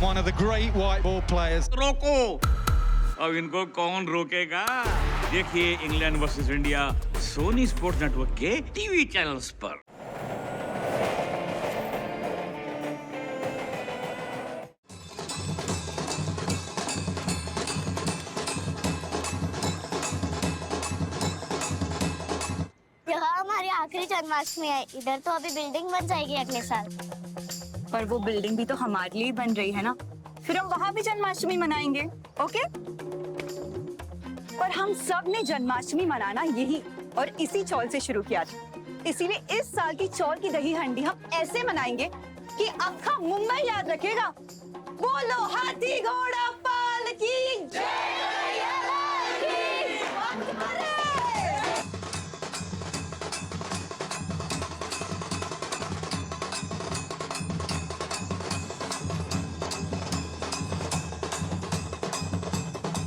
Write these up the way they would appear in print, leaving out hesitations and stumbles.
one of the great white ball players. रोको, अब इनको कौन रोकेगा? देखिए England versus India Sony Sports Network के टीवी चैनल्स पर। हमारी आखिरी जन्माष्टमी है। इधर तो अभी बिल्डिंग बन जाएगी अगले साल। पर वो बिल्डिंग भी तो हमारे लिए बन रही है ना, फिर हम वहाँ भी जन्माष्टमी मनाएंगे, ओके? पर हम सब ने जन्माष्टमी मनाना यही और इसी चौल से शुरू किया था। इसीलिए इस साल की चौल की दही हंडी हम ऐसे मनाएंगे कि आखा मुंबई याद रखेगा। बोलो हाथी घोड़ा पाल की जय।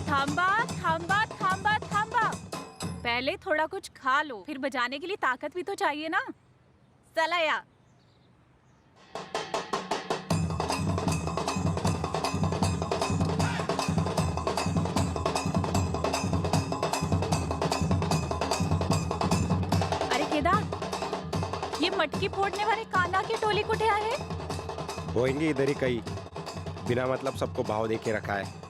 थांबा थांबा थांबा थांबा, पहले थोड़ा कुछ खा लो, फिर बजाने के लिए ताकत भी तो चाहिए ना। चला या अरे केदार, ये मटकी फोड़ने वाले कान्हा की टोली कुठे आहे? होएंगे इधर ही कहीं, बिना मतलब सबको भाव दे के रखा है।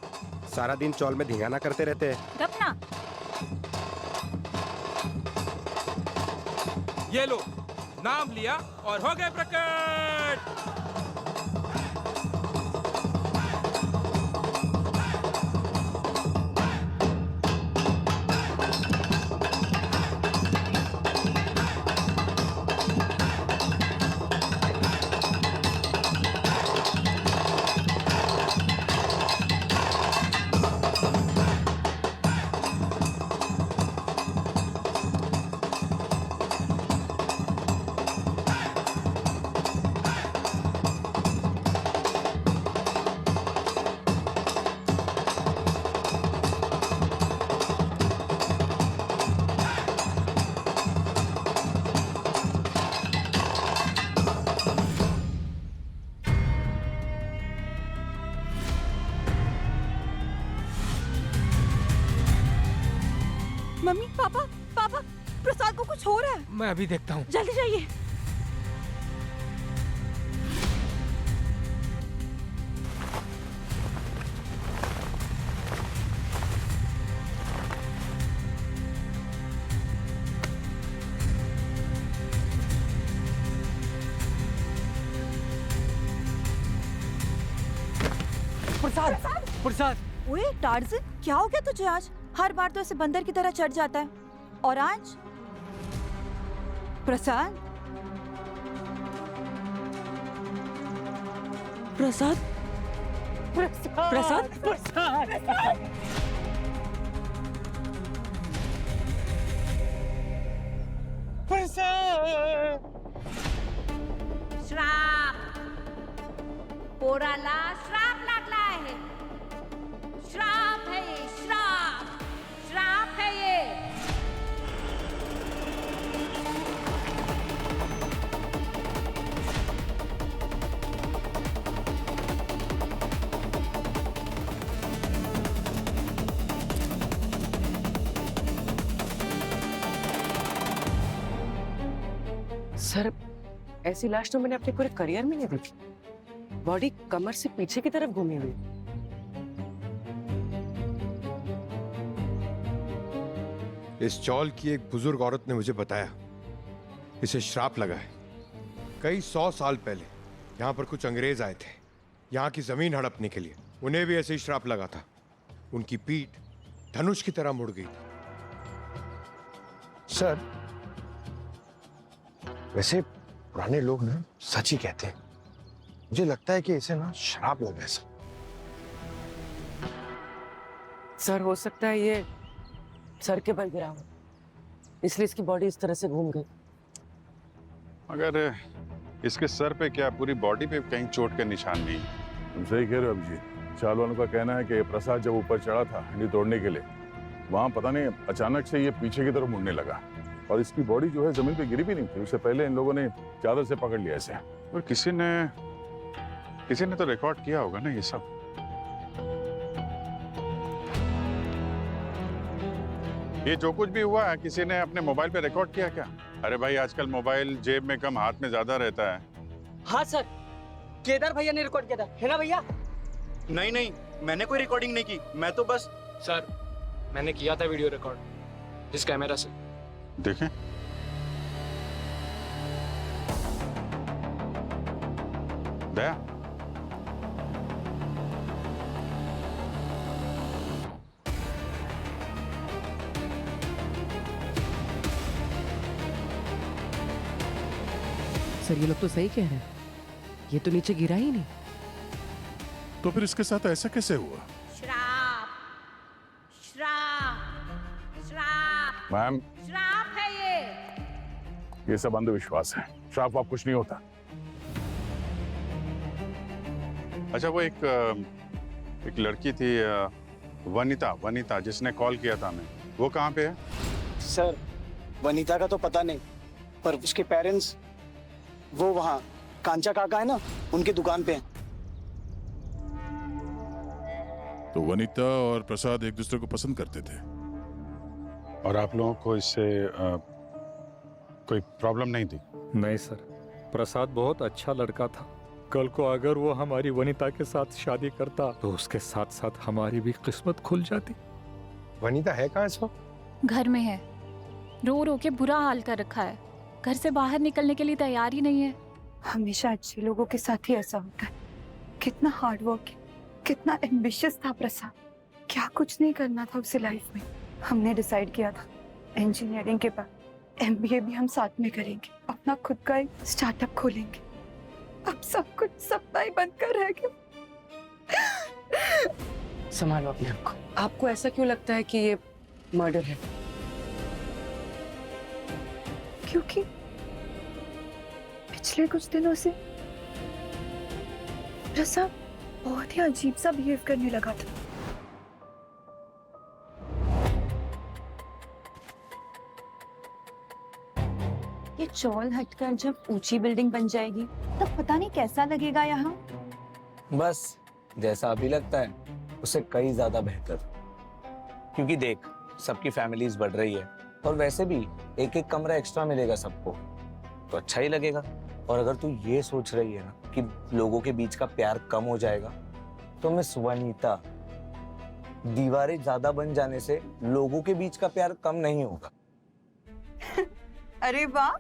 सारा दिन चौल में धिंगाना करते रहते हैं। गपना। ये लो, नाम लिया और हो गए प्रकट। मम्मी, पापा, पापा, प्रसाद को कुछ हो रहा है। मैं अभी देखता हूँ। जल्दी जाइए। प्रसाद, प्रसाद। ओए टार्ज़न, क्या हो गया तुझे आज? हर बार तो ऐसे बंदर की तरह चढ़ जाता है, और आज? प्रसाद, प्रसाद, प्रसाद, प्रसाद, प्रसाद। श्राप, पोराला श्राप लागला आहे। श्राप है ये, श्राप, श्राप है ये। सर, ऐसी लाश तो मैंने अपने पूरे करियर में नहीं देखी। बॉडी कमर से पीछे की तरफ घूमी हुई। इस चौल की एक बुजुर्ग औरत ने मुझे बताया, इसे श्राप लगा है। कई 100 साल पहले यहाँ पर कुछ अंग्रेज आए थे, यहाँ की जमीन हड़पने के लिए। उन्हें भी ऐसे ही श्राप लगा था। उनकी पीठ धनुष की तरह मुड़ गई थी। सर, वैसे पुराने लोग ना सच ही कहते हैं। मुझे लगता है कि इसे ना श्राप लगा है। सर, हो सकता है ये सर के बल गिरा हो, इसलिए इसकी बॉडी इस तरह से घूम गई। मगर इसके सर पे क्या पूरी बॉडी पे कहीं चोट के निशान नहीं? तुम सही कह रहे हो अभिजीत। चाल वालों का कहना है कि प्रसाद जब ऊपर चढ़ा था हंडी तोड़ने के लिए, वहां पता नहीं अचानक से ये पीछे की तरफ मुड़ने लगा और इसकी बॉडी जो है जमीन पे गिरी भी नहीं थी। उससे पहले इन लोगों ने चादर से पकड़ लिया इसे। और किसी ने किसी ने तो रिकॉर्ड किया होगा ना ये सब। ये जो कुछ भी हुआ है किसी ने अपने मोबाइल पे रिकॉर्ड किया क्या? अरे भाई आजकल मोबाइल जेब में कम हाथ में ज्यादा रहता है। हाँ सर, केदार भैया ने रिकॉर्ड किया था, है ना भैया? नहीं नहीं, मैंने कोई रिकॉर्डिंग नहीं की, मैं तो बस। सर, मैंने किया था वीडियो रिकॉर्ड इस कैमरा से। देखें। दया, सर ये लोग तो सही कह रहे हैं, ये तो नीचे गिरा ही नहीं। तो फिर इसके साथ ऐसा कैसे हुआ? श्राप, श्राप, श्राप, मैम, श्राप है ये। ये सब अंधविश्वास है। श्राप वाप कुछ नहीं होता। अच्छा वो एक लड़की थी वनिता जिसने कॉल किया था हमें, वो कहाँ पे है? सर, वनीता का तो पता नहीं, पर उसके पेरेंट्स वो वहाँ कांचा काका है ना, उनकी दुकान पे हैं। तो वनिता और प्रसाद एक दूसरे को पसंद करते थे। और आप लोगों को इससे कोई प्रॉब्लम नहीं थी? नहीं सर, प्रसाद बहुत अच्छा लड़का था। कल को अगर वो हमारी वनिता के साथ शादी करता तो उसके साथ साथ हमारी भी किस्मत खुल जाती। वनीता है कहाँ इस वक्त? घर में है, रो रो के बुरा हाल कर रखा है, घर से बाहर निकलने के लिए तैयार ही नहीं है। हमेशा अच्छे लोगों के साथ ही ऐसा होता है। कितना हार्ड वर्क, कितना एम्बिशियस था प्रसाद। क्या कुछ नहीं करना था उसे लाइफ में। हमने डिसाइड किया था इंजीनियरिंग के बाद एमबीए भी हम साथ में करेंगे, अपना खुद का एक स्टार्टअप खोलेंगे। अब सब कुछ सपना ही बनकर रह गया। संभालो अपने आप को। आपको ऐसा क्यों लगता है कि ये मर्डर है? क्योंकि पिछले कुछ दिनों से प्रसाद बहुत ही अजीब सा बिहेव करने लगा था। ये चौल हटकर जब ऊंची बिल्डिंग बन जाएगी तब पता नहीं कैसा लगेगा यहाँ। बस जैसा अभी लगता है उससे कई ज्यादा बेहतर, क्योंकि देख सबकी फैमिलीज बढ़ रही है और वैसे भी एक एक कमरा एक्स्ट्रा मिलेगा सबको, तो अच्छा ही लगेगा। और अगर तू ये सोच रही है ना कि लोगों के बीच का प्यार कम हो जाएगा, तो मिस वनीता, दीवारें ज्यादा बन जाने से लोगों के बीच का प्यार कम नहीं होगा। अरे वाह,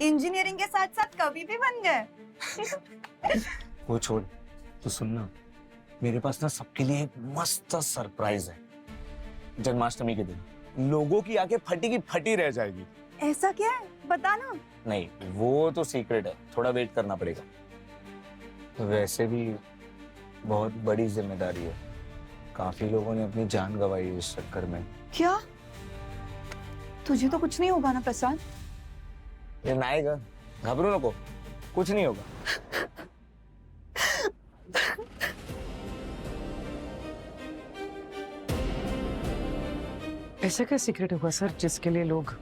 इंजीनियरिंग के साथ साथ कवि भी बन गए। वो छोड़, तू सुनना, मेरे पास ना सबके लिए एक मस्त सरप्राइज है। जन्माष्टमी के दिन लोगों की आंखें फटी की फटी रह जाएगी। ऐसा क्या है, बताना। नहीं, वो तो सीक्रेट है, थोड़ा वेट करना पड़ेगा। वैसे भी बहुत बड़ी जिम्मेदारी है, काफी लोगों ने अपनी जान गंवाई इस चक्कर में। क्या? तुझे तो कुछ नहीं होगा ना प्रसाद? ये नाएगा, घबरो नको, कुछ नहीं होगा। ऐसा क्या सीक्रेट होगा सर जिसके लिए लोग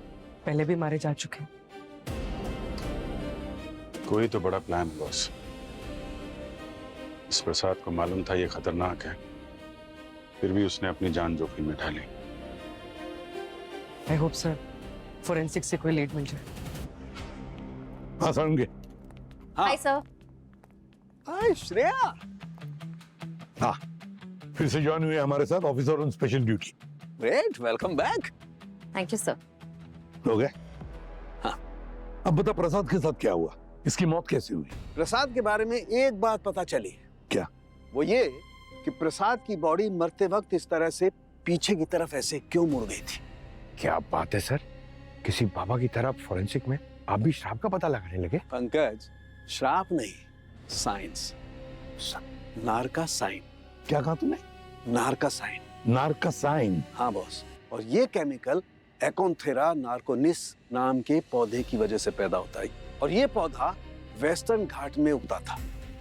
पहले भी मारे जा चुके हैं? कोई तो बड़ा प्लान बॉस। इस प्रसाद को मालूम था ये खतरनाक है, फिर भी उसने अपनी जान जोखिम में डाली। आई होप सर फोरेंसिक से कोई लीड मिल जाए। हाँ समझे। Hi sir. हाय श्रेया। हाँ, फिर से ज्वाइन हुए हमारे साथ officer on special duty. Great, welcome back. Thank you sir. हो गए? हाँ। अब बता प्रसाद के साथ क्या हुआ, इसकी मौत कैसे हुई? प्रसाद के बारे में एक बात पता चली। क्या? वो ये कि प्रसाद की बॉडी मरते वक्त इस तरह से पीछे की तरफ ऐसे क्यों मुड़ गई थी। क्या बात है सर, किसी बाबा की तरह फोरेंसिक में आप भी श्राप का पता लगाने लगे? पंकज, श्राप नहीं, साइंस, नार का साइन। क्या कहा तूने? नार का साइन। नार्कोसाइन। हाँ बॉस, और ये केमिकल एकोन्थेरा नार्कोनिस नाम के पौधे की वजह से पैदा होता है, और ये पौधा वेस्टर्न घाट में उगता था।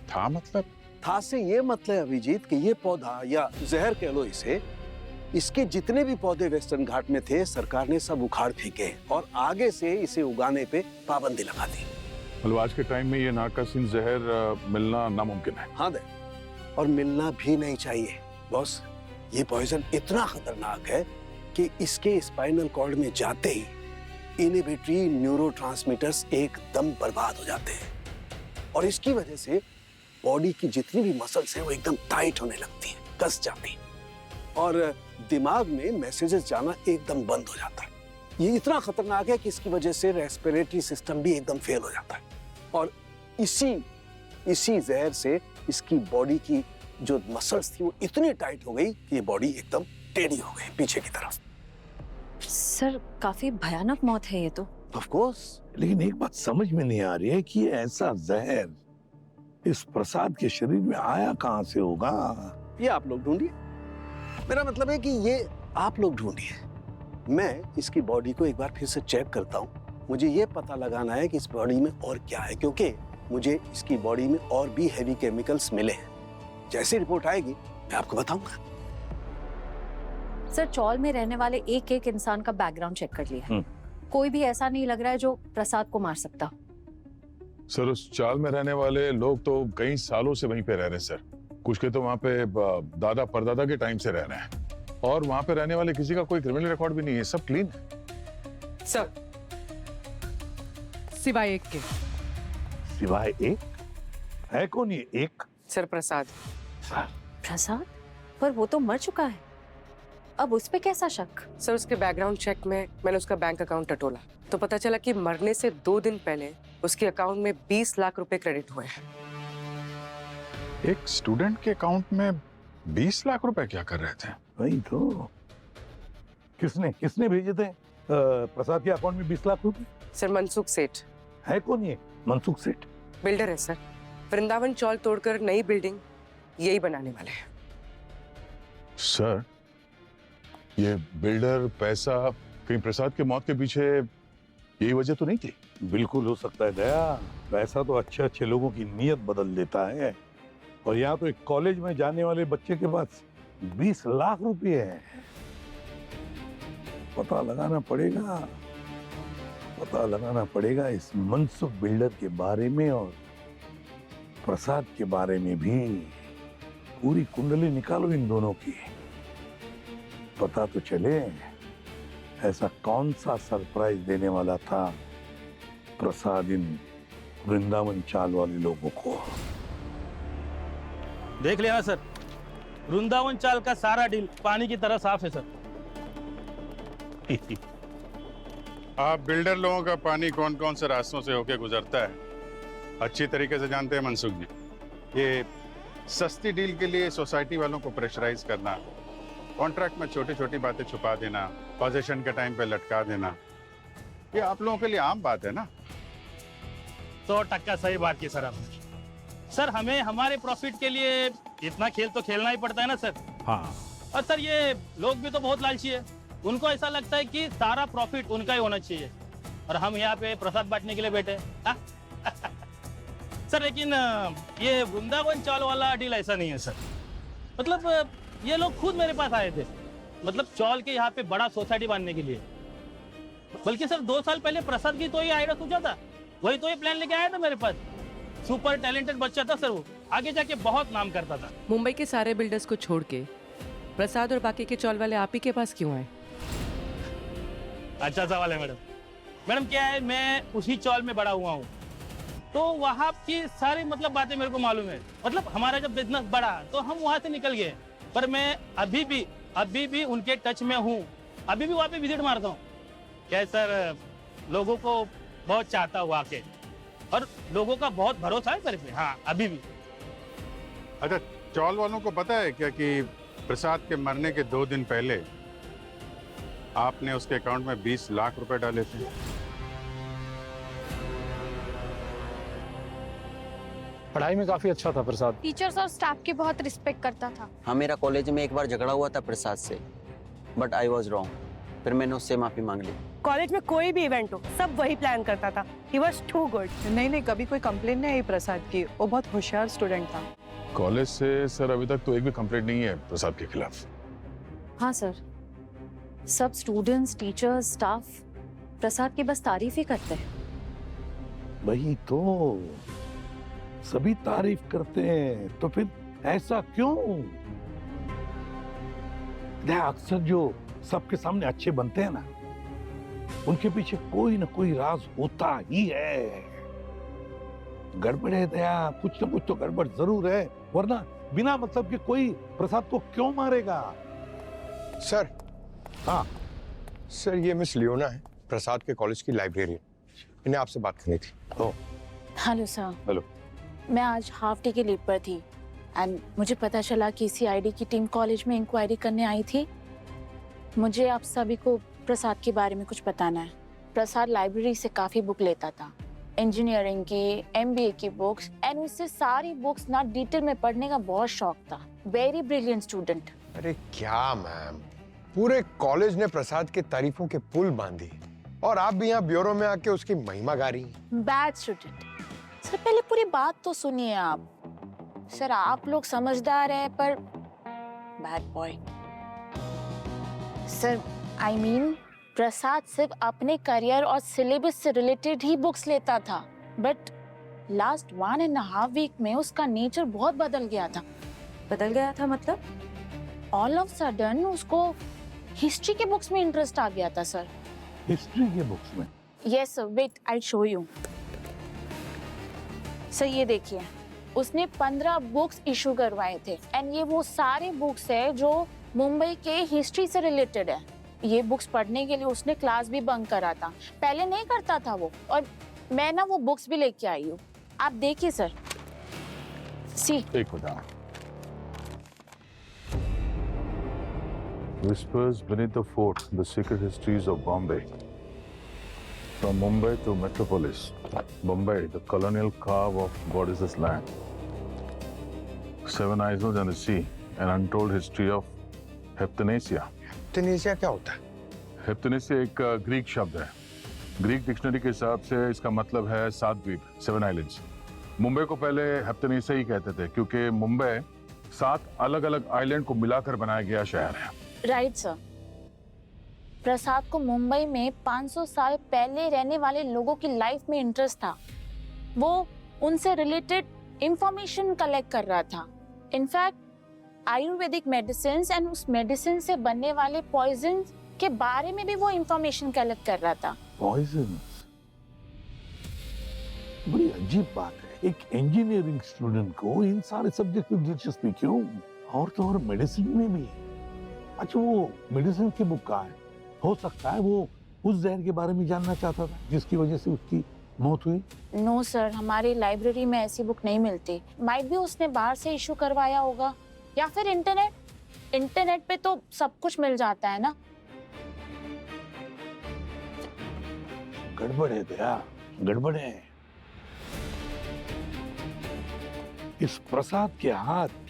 था मतलब? था से ये मतलब अभिजीत कि ये पौधा, या जहर कह लो इसे, इसके जितने भी पौधे वेस्टर्न घाट में थे सरकार ने सब उखाड़ फेंके और आगे से इसे उगाने पे पाबंदी लगा दी। मतलब आज के टाइम में ये नाकासीन जहर मिलना नामुमकिन है। हाँ दे, और मिलना भी नहीं चाहिए बॉस। ये पॉइजन इतना खतरनाक है कि इसके स्पाइनल कॉर्ड में जाते ही इनहिबिटरी न्यूरोट्रांसमीटर्स एकदम बर्बाद हो जाते हैं और इसकी वजह से बॉडी की जितनी भी मसल्स हैं वो एकदम टाइट होने लगती हैं, कस जाती हैं और दिमाग में मैसेजेस जाना एकदम बंद हो जाता है। ये इतना खतरनाक है कि इसकी वजह से रेस्पिरेटरी सिस्टम भी एकदम फेल हो जाता है और इसी जहर से इसकी बॉडी की जो मसल्स थी वो इतनी टाइट हो गई कि ये बॉडी एकदम टेढ़ी हो गई पीछे की तरफ। सर काफी भयानक मौत है ये तो। ऑफ कोर्स, लेकिन एक बात समझ में नहीं आ रही है कि ऐसा जहर इस प्रसाद के शरीर में आया कहां से होगा। ये आप लोग ढूंढिए। मेरा मतलब है कि ये आप लोग ढूंढिए। मैं इसकी बॉडी को एक बार फिर से चेक करता हूँ। मुझे ये पता लगाना है कि इस बॉडी में और क्या है, क्योंकि मुझे इसकी बॉडी में और भी हैवी केमिकल्स मिले हैं। जैसी रिपोर्ट आएगी मैं आपको बताऊंगा। सर चौल में रहने वाले एक एक इंसान का बैकग्राउंड चेक कर लिया है। कोई भी ऐसा नहीं लग रहा है जो प्रसाद को मार सकता। सर उस चाल में रहने वाले लोग तो कई सालों से वहीं पे रह रहे हैं सर। कुछ के तो वहाँ पे दादा परदादा के टाइम से रह रहे हैं और वहाँ पे रहने वाले किसी का कोई क्रिमिनल रिकॉर्ड भी नहीं है, सब क्लीन है। सर सिवाय एक के। सिवाय एक? है कौन ये एक? सर प्रसाद। प्रसाद? पर वो तो मर चुका है, अब उस पे कैसा शक? सर उसके बैकग्राउंड चेक में मैंने उसका बैंक अकाउंट टटोला तो पता चला कि मरने से 2 दिन पहले उसके अकाउंट में 20 लाख रुपए क्रेडिट हुए हैं। एक स्टूडेंट के अकाउंट में 20 लाख रुपए क्या कर रहे थे? वही तो। किसने भेजे थे प्रसाद के अकाउंट में 20 लाख रुपए? सर मनसुख सेठ। है कौन ये मनसुख सेठ? बिल्डर है सर। वृंदावन चौल तोड़कर नई बिल्डिंग यही बनाने वाले हैं। सर ये बिल्डर पैसा कहीं प्रसाद के मौत के पीछे यही वजह तो नहीं थी? बिल्कुल हो सकता है दया। पैसा तो अच्छे लोगों की नीयत बदल देता है और यहाँ तो एक कॉलेज में जाने वाले बच्चे के पास 20 लाख रुपए है। पता लगाना पड़ेगा इस मनसुख बिल्डर के बारे में और प्रसाद के बारे में भी। पूरी कुंडली निकालो इन दोनों की, पता तो चले ऐसा कौन सा सरप्राइज देने वाला था प्रसाद इन वृंदावन चाल वाले लोगों को। देख लिया सर, वृंदावन चाल का सारा डील पानी की तरह साफ है सर। आप बिल्डर लोगों का पानी कौन कौन से रास्तों से होके गुजरता है अच्छी तरीके से जानते हैं मनसुख जी। ये सस्ती डील के लिए सोसाइटी वालों को प्रेशराइज करना, कॉन्ट्रैक्ट में छोटी छोटी बातें छुपा देना, पोजीशन के टाइम पे लटका देना, ये आप लोगों के लिए आम बात है ना। 100% सही बात की सर आपने। सर हमें हमारे प्रॉफिट के लिए इतना खेल तो खेलना ही पड़ता है ना सर। हाँ। और सर ये लोग भी तो बहुत लालची है, उनको ऐसा लगता है कि सारा प्रॉफिट उनका ही होना चाहिए और हम यहाँ पे प्रसाद बांटने के लिए बैठे हैं। सर लेकिन ये वृंदावन चाल वाला डील ऐसा नहीं है सर। मतलब ये लोग खुद मेरे पास आए थे, मतलब चौल के यहाँ पे बड़ा सोसाइटी बांधने के लिए। बल्कि सर 2 साल पहले प्रसाद की तो ये आइडिया सोचा था, वही तो ये प्लान लेके आया था मेरे पास। सुपर टैलेंटेड बच्चा था सर, वो आगे जाके बहुत नाम करता था। मुंबई के सारे बिल्डर्स को छोड़ के प्रसाद और बाकी के चौल वाले आप ही के पास क्यों आए? अच्छा सवाल है मैडम। मैडम क्या है, मैं उसी चौल में बड़ा हुआ हूँ तो वहाँ की सारी मतलब बातें मेरे को मालूम है। मतलब हमारा जब बिजनेस बढ़ा तो हम वहाँ से निकल गए, पर मैं अभी भी उनके टच में हूँ, अभी भी वहाँ पे विजिट मारता हूँ। क्या है सर, लोगों को बहुत चाहता हूँ आके और लोगों का बहुत भरोसा है मेरे पे। हाँ अभी भी। अच्छा चौल वालों को पता है क्या कि प्रसाद के मरने के 2 दिन पहले आपने उसके अकाउंट में 20 लाख रुपए डाले थे? पढ़ाई में काफी अच्छा था प्रसाद। टीचर्स और स्टाफ की बहुत रिस्पेक्ट करता था। हाँ मेरा कॉलेज में एक बार झगड़ा हुआ था प्रसाद से, बट आई वॉज रॉन्ग। फिर मैंने उससे माफी मांग ली। कॉलेज में कोई भी इवेंट हो सब वही प्लान करता था। He was too good। नहीं कभी कोई कंप्लेंट नहीं आई प्रसाद की, वो बहुत होशियार स्टूडेंट था। कॉलेज से सर अभी तक तो एक भी कंप्लेंट नहीं है प्रसाद के खिलाफ। हाँ सर, सब स्टूडेंट्स, टीचर्स, स्टाफ प्रसाद की बस तारीफ ही करते हैं। वही तो, सभी तारीफ करते हैं, तो फिर ऐसा क्यों? अक्सर जो सबके सामने अच्छे बनते हैं ना, उनके पीछे कोई ना कोई राज होता ही है। गड़बड़ है दया, कुछ ना कुछ तो गड़बड़ जरूर है, वरना बिना मतलब के कोई प्रसाद को क्यों मारेगा? सर। हाँ सर, ये मिस लियोना है, प्रसाद के कॉलेज की लाइब्रेरियन। इन्हें आपसे बात करनी थी। Hello sir. हेलो। मैं आज हाफ डे की लीव पर थी एंड मुझे पता चला कि सीआईडी की टीम कॉलेज में इंक्वायरी करने आई थी। मुझे आप सभी को प्रसाद के बारे में कुछ बताना है। प्रसाद लाइब्रेरी से काफी बुक लेता था, इंजीनियरिंग की, एमबीए की बुक्स, एंड उससे सारी बुक्स ना डिटेल में पढ़ने का बहुत शौक था। Very brilliant student. अरे क्या मैम, पूरे कॉलेज ने प्रसाद के तारीफों के पुल बांधी और आप भी यहाँ ब्यूरो में आके उसकी महिमा गा रही। Bad student. सर पहले पूरी बात तो सुनिए आप। सर आप लोग समझदार हैं पर bad boy. Sir I mean Prasad सिर्फ अपने करियर और सिलेबस से रिलेटेड ही बुक्स लेता था, बट लास्ट 1.5 वीक में उसका नेचर बहुत बदल गया था। बदल गया था मतलब? ऑल ऑफ सडन उसको हिस्ट्री के बुक्स में इंटरेस्ट आ गया था सर। हिस्ट्री के बुक्स में? Yes sir, wait I show you. Sir ये देखिए, उसने 15 बुक्स इशू करवाए थे एंड ये वो सारे बुक्स है जो मुंबई के हिस्ट्री से रिलेटेड है। ये बुक्स पढ़ने के लिए उसने क्लास भी बंक करा था। पहले नहीं करता था वो, और मैं ना वो बुक्स भी लेके आई हूँ, आप देखिए सर। सी एक बता। Whispers beneath the fort, the secret histories of Bombay. From Mumbai to Metropolis, Bombay, the colonial carve of goddesses' land. 7 islands and a sea, an untold history of Heptanasia. Heptanasia क्या होता है? Heptanasia एक Greek शब्द है। Greek dictionary के हिसाब से इसका मतलब है 7 द्वीप, 7 आइलैंड्स। मुंबई को पहले हेप्टनेसिया ही कहते थे क्योंकि मुंबई 7 अलग-अलग आइलैंड को मिलाकर बनाया गया शहर है। Right sir. प्रसाद को मुंबई में 500 साल पहले रहने वाले लोगों की लाइफ में इंटरेस्ट था। वो उनसे रिलेटेड इंफॉर्मेशन कलेक्ट कर रहा था। इनफैक्ट आयुर्वेदिक मेडिसिन एंड उस मेडिसिन से बनने वाले पॉइजन के बारे में भी वो इंफॉर्मेशन कलेक्ट कर रहा था। पॉइजन? बड़ी अजीब बात है, एक इंजीनियरिंग स्टूडेंट को इन सारे सब्जेक्ट में दिलचस्पी क्यों? और तो और मेडिसिन में भी। अच्छा, वो मेडिसिन की बुक कहाँ है? हो सकता है वो उस जहर के बारे में जानना चाहता था जिसकी वजह से उसकी मौत हुई। नो सर, हमारी लाइब्रेरी में ऐसी बुक नहीं मिलती। माइट भी उसने बाहर से इशू करवाया होगा, या फिर इंटरनेट पे तो सब कुछ मिल जाता है ना। गड़बड़ है दया, गड़बड़ है। इस प्रसाद के हाथ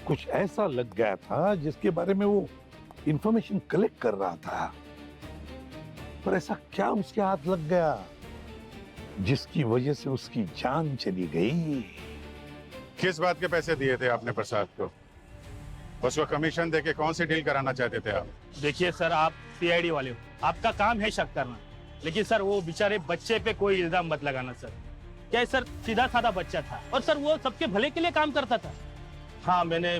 कुछ ऐसा लग गया था जिसके बारे में वो इंफॉर्मेशन कलेक्ट कर रहा था, पर ऐसा क्या उसके हाथ लग गया जिसकी वजह से उसकी जान चली गई? किस बात के पैसे दिए थे आपने प्रसाद को? उसको कमीशन देके कौन सी डील कराना चाहते थे आप? देखिए सर, आप सीआईडी वाले हो, आपका काम है शक करना, लेकिन सर वो बेचारे बच्चे पे कोई इल्जाम मत लगाना सर। क्या सर, सीधा साधा बच्चा था और सर वो सबके भले के लिए काम करता था। हाँ, मैंने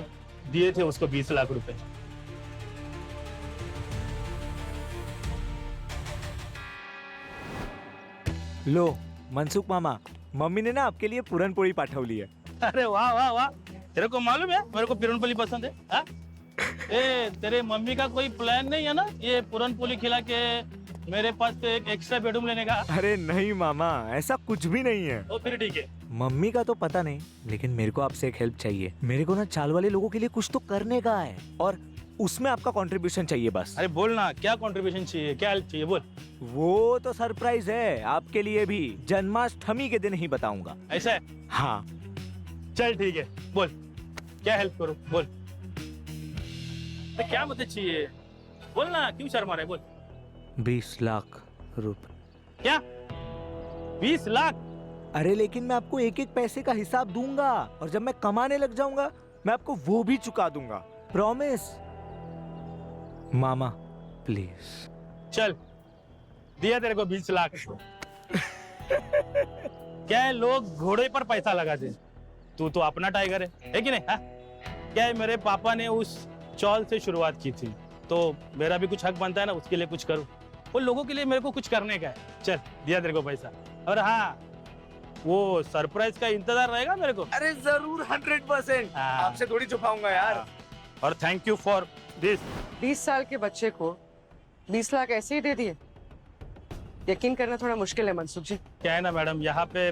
दिए थे उसको 20 लाख रुपए। लो मनसुख मामा, मम्मी ने ना आपके लिए पुरणपोळी पाठवली है। अरे वाह वाह वाह, तेरे को मालूम है मेरे को पुरणपोली पसंद है। हा? ए, तेरे मम्मी का कोई प्लान नहीं है ना ये पुरणपोली खिला के मेरे पास तो एक एक्स्ट्रा बेडरूम लेने का? अरे नहीं मामा, ऐसा कुछ भी नहीं है। तो फिर ठीक है। मम्मी का तो पता नहीं, लेकिन मेरे को आपसे एक हेल्प चाहिए। मेरे को ना चाल वाले लोगों के लिए कुछ तो करने का है और उसमें आपका कंट्रीब्यूशन चाहिए बस। अरे बोल ना, क्या कंट्रीब्यूशन चाहिए, क्या हेल्प चाहिए, बोल। वो तो सरप्राइज है आपके लिए भी, जन्माष्टमी के दिन ही बताऊंगा। ऐसा है? हाँ चल ठीक है, बोल क्या हेल्प करूं, बोल। तो क्या मदद चाहिए, बोल ना, क्यों शर्मा रहे, बोल। 20 लाख रुपए। क्या 20 लाख? अरे लेकिन मैं आपको एक एक पैसे का हिसाब दूंगा और जब मैं कमाने लग जाऊंगा मैं आपको वो भी चुका दूंगा, प्रॉमिस। Mama please. चल, दिया तेरे को 20 लाख। क्या है, लोग घोड़े पर पैसा लगाते हैं, तू तो अपना टाइगर है कि नहीं? हाँ? क्या है, मेरे पापा ने उस चौल से शुरुआत की थी, तो मेरा भी कुछ हक बनता है ना, उसके लिए कुछ करूं। वो लोगों के लिए मेरे को कुछ करने का है। चल, दिया तेरे को पैसा। और हाँ, वो सरप्राइज का इंतजार रहेगा मेरे को। अरे जरूर, 100%। आपसे थोड़ी छुपाऊंगा यार। और थैंक यू फॉर दिस। 20 साल के बच्चे को 20 लाख ऐसे ही दे दिए? यकीन करना थोड़ा मुश्किल है मनसुख जी। क्या है ना मैडम, यहाँ पे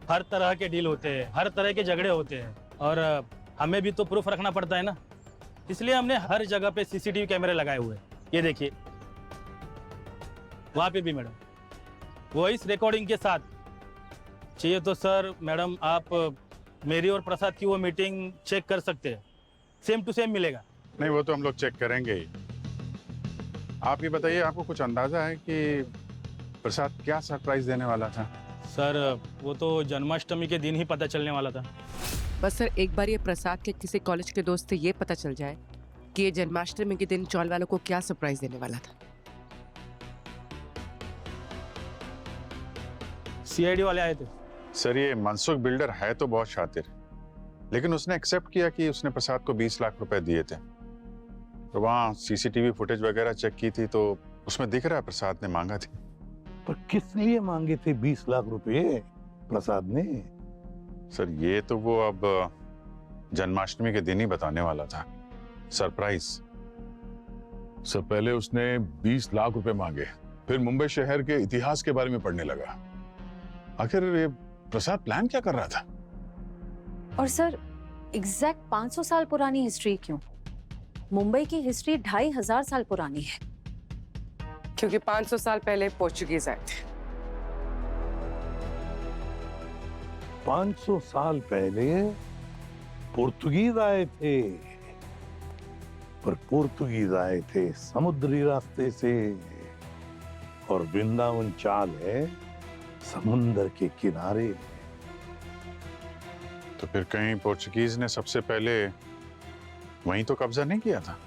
हर तरह के डील होते हैं, हर तरह के झगड़े होते हैं, और हमें भी तो प्रूफ रखना पड़ता है ना, इसलिए हमने हर जगह पे सीसीटीवी कैमरे लगाए हुए हैं। ये देखिए, वहाँ पे भी मैडम, वॉइस रिकॉर्डिंग के साथ। चाहिए तो सर मैडम, आप मेरी और प्रसाद की वो मीटिंग चेक कर सकते हैं, सेम टू सेम मिलेगा। नहीं, वो तो हम लोग चेक करेंगे ही। आप ये बताइए, आपको कुछ अंदाजा है कि प्रसाद क्या सरप्राइज देने वाला था? सर, वो तो जन्माष्टमी के दिन ही पता चलने वाला था। बस सर, एक बार ये प्रसाद के किसी कॉलेज के दोस्त से ये पता चल जाए कि ये जन्माष्टमी के दिन चौल वालों को क्या सरप्राइज देने वाला था। सीआईडी वाले आए थे। सर, ये मनसुख बिल्डर है तो बहुत शातिर, लेकिन उसने एक्सेप्ट किया कि उसने प्रसाद को 20 लाख रुपए दिए थे। तो वहाँ सीसीटीवी फुटेज वगैरह चेक की थी, तो उसमें दिख रहा है प्रसाद ने मांगा थी। पर किस लिए मांगे थे 20 लाख रुपए प्रसाद ने? सर, ये तो वो अब जन्माष्टमी के दिन ही बताने वाला था, सरप्राइज। सर, पहले उसने 20 लाख रुपए मांगे, फिर मुंबई शहर के इतिहास के बारे में पढ़ने लगा। आखिर ये प्रसाद प्लान क्या कर रहा था? और सर, एग्जैक्ट 500 साल पुरानी हिस्ट्री क्यों? मुंबई की हिस्ट्री 2500 साल पुरानी है। क्योंकि 500 साल पहले पोर्चुगीज आए थे। 500 साल पहले पुर्तगीज आए थे, पर पुर्तगीज आए थे समुद्री रास्ते से, और वृंदावन चाल है समुंदर के किनारे। तो फिर कहीं पोर्चुगीज ने सबसे पहले वहीं तो कब्जा नहीं किया था?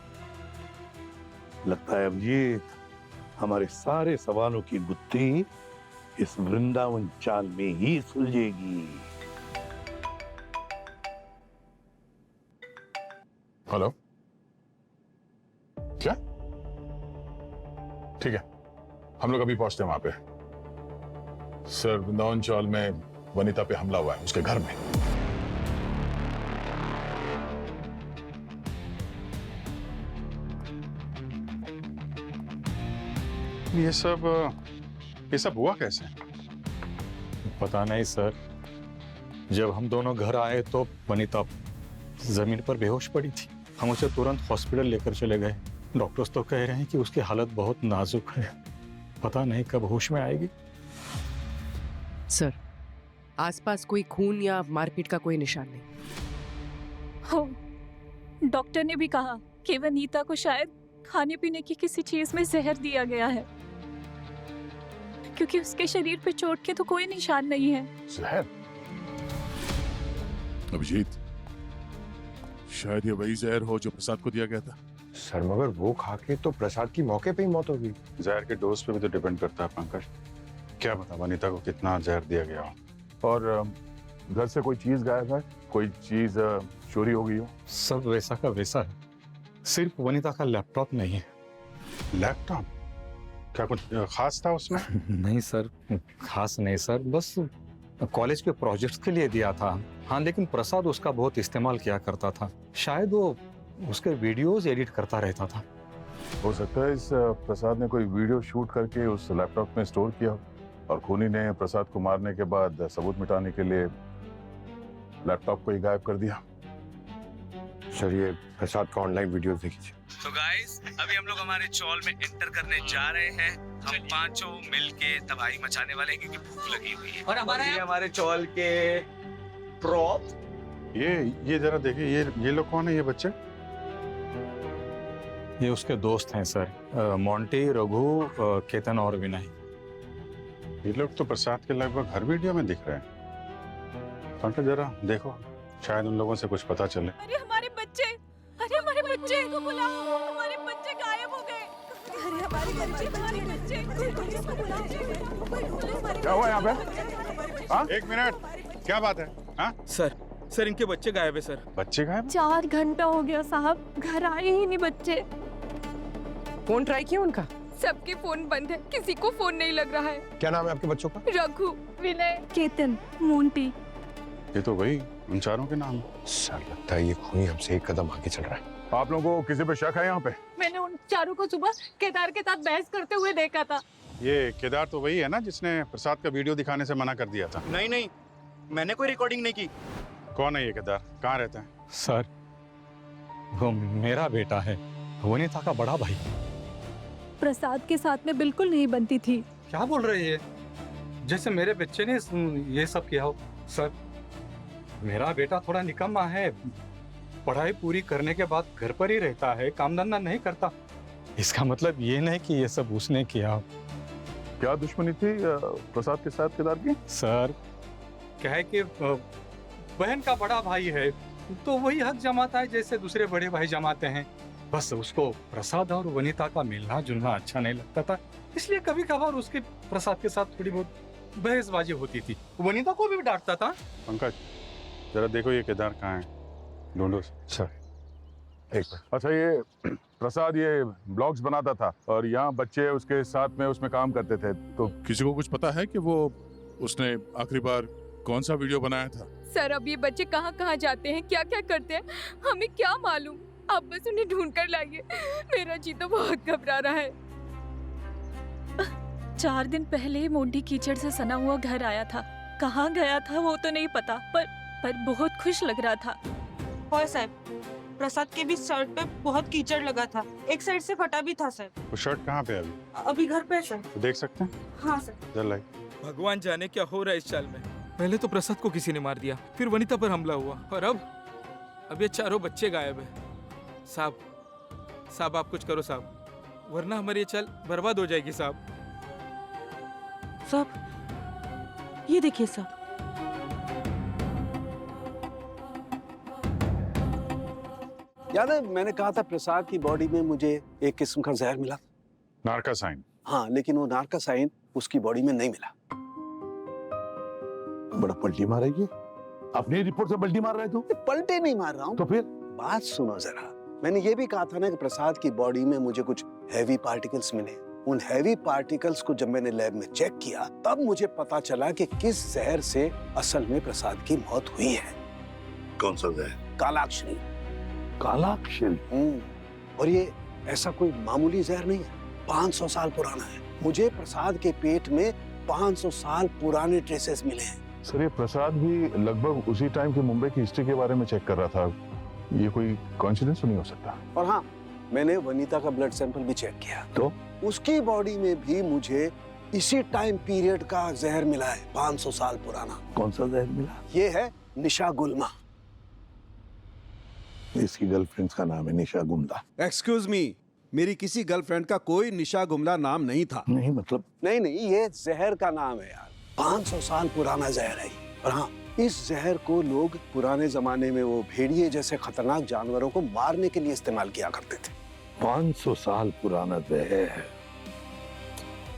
लगता है अभिजीत, हमारे सारे सवालों की गुत्थी इस वृंदावन चाल में ही सुलझेगी। हेलो, क्या? ठीक है, हम लोग अभी पहुंचते हैं वहां पे। सर, वृंदावन चौल में वनिता पे हमला हुआ है, उसके घर में। ये सब हुआ कैसे? पता नहीं सर। जब हम दोनों घर आए तो वनिता जमीन पर बेहोश पड़ी थी। हम उसे तुरंत हॉस्पिटल लेकर चले गए। डॉक्टर्स तो कह रहे हैं कि उसकी हालत बहुत नाजुक है, पता नहीं कब होश में आएगी। सर, आसपास कोई खून या मारपीट का कोई निशान नहीं। हो, डॉक्टर ने भी कहा कि वनीता को शायद खाने पीने की किसी चीज में जहर दिया गया है, क्योंकि उसके शरीर पे चोट के तो कोई निशान नहीं है। जहर? अभिजीत, शायद ये वही जहर हो जो प्रसाद को दिया गया था। सर, मगर वो खा के तो प्रसाद की मौके पे ही मौत हो गई। जहर के डोज पे भी तो डिपेंड करता है पंकज। क्या पता वनिता को कितना जहर दिया गया हो। और घर से कोई चीज गायब है? कोई चीज चोरी हो गई हो? सब वैसा का वैसा है, सिर्फ वनिता का लैपटॉप नहीं है। लैपटॉप? क्या कुछ खास था उसमें? नहीं सर, खास नहीं सर, बस कॉलेज के प्रोजेक्ट्स के लिए दिया था। हाँ, लेकिन प्रसाद उसका बहुत इस्तेमाल किया करता था। शायद वो उसके वीडियोस एडिट करता रहता था। हो सकता है इस प्रसाद ने कोई वीडियो शूट करके उस लैपटॉप में स्टोर किया और खूनी ने प्रसाद को मारने के बाद सबूत मिटाने के लिए लैपटॉप को ही गायब कर दिया। सर, ये प्रसाद का ऑनलाइन वीडियो देखिए। तो गाइस, अभी हम लोग हमारे चौल में एंटर करने जा रहे हैं। हम पांचों मिलके तबाही मचाने वाले हैं क्योंकि भूख लगी हुई है। और ये हमारे चौल के प्रॉप। ये जरा देखिए, ये लोग कौन है? ये बच्चे? ये उसके दोस्त हैं सर, मोंटी, रघु, केतन और विनय। ये लोग तो प्रसाद के लगभग हर वीडियो में दिख रहे हैं। पंकज, जरा देखो, शायद उन लोगों से कुछ पता चले। अरे हमारे बच्चे को बुलाओ, हमारे बच्चे गायब हो गए। अरे हमारे बच्चे क्या हुआ यहाँ पे? एक मिनट, क्या बात है? हाँ सर इनके बच्चे गायब है सर। बच्चे गायब? 4 घंटा हो गया साहब, घर आए ही नहीं बच्चे। फोन ट्राई किया उनका? सबके फोन बंद है, किसी को फोन नहीं लग रहा है। क्या नाम है आपके बच्चों का? रघु, विनय, केतन, मोंटी। ये तो वही उन चारों के नाम। सर लगता है ये खूनी हमसे एक कदम आगे चल रहा है। आप लोगों को किसी पे शक है यहाँ पे? मैंने उन चारों को सुबह केदार के साथ बहस करते हुए देखा था। ये केदार तो वही है ना जिसने प्रसाद का वीडियो दिखाने से मना कर दिया था? नहीं, मैंने कोई रिकॉर्डिंग नहीं की। कौन है ये केदार? कहाँ रहता है? सर वो मेरा बेटा है, वनीता का बड़ा भाई। प्रसाद के साथ में बिल्कुल नहीं बनती थी। क्या बोल रही है? जैसे मेरे बच्चे ने ये सब किया हो। सर मेरा बेटा थोड़ा निकम्मा है, पढ़ाई पूरी करने के बाद घर पर ही रहता है, काम धंधा नहीं करता। इसका मतलब ये नहीं कि ये सब उसने किया। क्या दुश्मनी थी प्रसाद के साथ केदार की? सर क्या है कि बहन का बड़ा भाई है तो वही हक जमाता है जैसे दूसरे बड़े भाई जमाते हैं। बस उसको प्रसाद और वनीता का मिलना जुलना अच्छा नहीं लगता था, इसलिए कभी कभार उसके प्रसाद के साथ थोड़ी बहुत बहसबाजी होती थी। वनीता को भी डांटता था। पंकज जरा देखो ये केदार कहाँ है, ढूंढो। सर एक मिनट। अच्छा ये प्रसाद ये ब्लॉग्स बनाता था और यहाँ बच्चे उसके साथ में उसमें काम करते थे, तो किसी को कुछ पता है कि वो उसने आखिरी बार कौन सा वीडियो बनाया था? सर अब ये बच्चे कहाँ कहाँ जाते हैं, क्या क्या करते हैं, हमें क्या मालूम। आप बस उन्हें ढूंढ कर लाइए, मेरा जी तो बहुत घबरा रहा है। 4 दिन पहले ही मोंटी कीचड़ से सना हुआ घर आया था। कहाँ गया था वो तो नहीं पता, पर बहुत खुश लग रहा था। और साहब प्रसाद के भी शर्ट पे बहुत कीचड़ लगा था, एक साइड से फटा भी था सर। वो शर्ट कहाँ पे है अभी? अभी घर पे है सर। तो देख सकते हैं? हाँ सर। चल लाई। भगवान जाने क्या हो रहा है इस चाल में। पहले तो प्रसाद को किसी ने मार दिया, फिर वनीता पर हमला हुआ और अब ये चारों बच्चे गायब है। साहब आप कुछ करो साहब, वरना हमारी ये चाल बर्बाद हो जाएगी साहब। साहब ये देखिए साहब, याद है मैंने कहा था प्रसाद की बॉडी में मुझे एक किस्म का जहर मिला? नार्कासाइन। हाँ, लेकिन वो नार्कासाइन उसकी बॉडी में नहीं मिला। बड़ा पलटी मार रही है, अपनी रिपोर्ट से पलटी मार रहे तू? पलटी नहीं मार रहा हूँ। तो फिर बात सुनो जरा, मैंने ये भी कहा था ना कि प्रसाद की बॉडी में मुझे कुछ हैवी पार्टिकल्स मिले। उन हैवी पार्टिकल्स को जब मैंने लैब में चेक किया तब मुझे पता चला कि किस जहर से असल में प्रसाद की मौत हुई है। कौन सा जहर? कालाक्षरी। कालाक्षरी? और ये ऐसा कोई मामूली जहर नहीं है, 500 साल पुराना है। मुझे प्रसाद के पेट में 500 साल पुराने ट्रेसेस मिले हैं। सर ये प्रसाद भी लगभग उसी टाइम की मुंबई की हिस्ट्री के बारे में चेक कर रहा था, ये कोई कोइंसिडेंस तो नहीं हो सकता? और हाँ, मैंने वनीता का ब्लड सैंपल भी चेक किया, तो उसकी बॉडी में भी मुझे इसी टाइम पीरियड का जहर मिला है, 500 साल पुराना। कौन सा जहर मिला? ये है निशा गुल्मा। इसकी गर्लफ्रेंड का नाम है निशा गुमला। एक्सक्यूज मी, मेरी किसी गर्लफ्रेंड का कोई निशा गुमला नाम नहीं था। नहीं मतलब? नहीं, ये जहर का नाम है यार, 500 साल पुराना जहर है। और हाँ, इस जहर को लोग पुराने जमाने में वो भेड़िए जैसे खतरनाक जानवरों को मारने के लिए इस्तेमाल किया करते थे। 500 साल पुराना जहर है,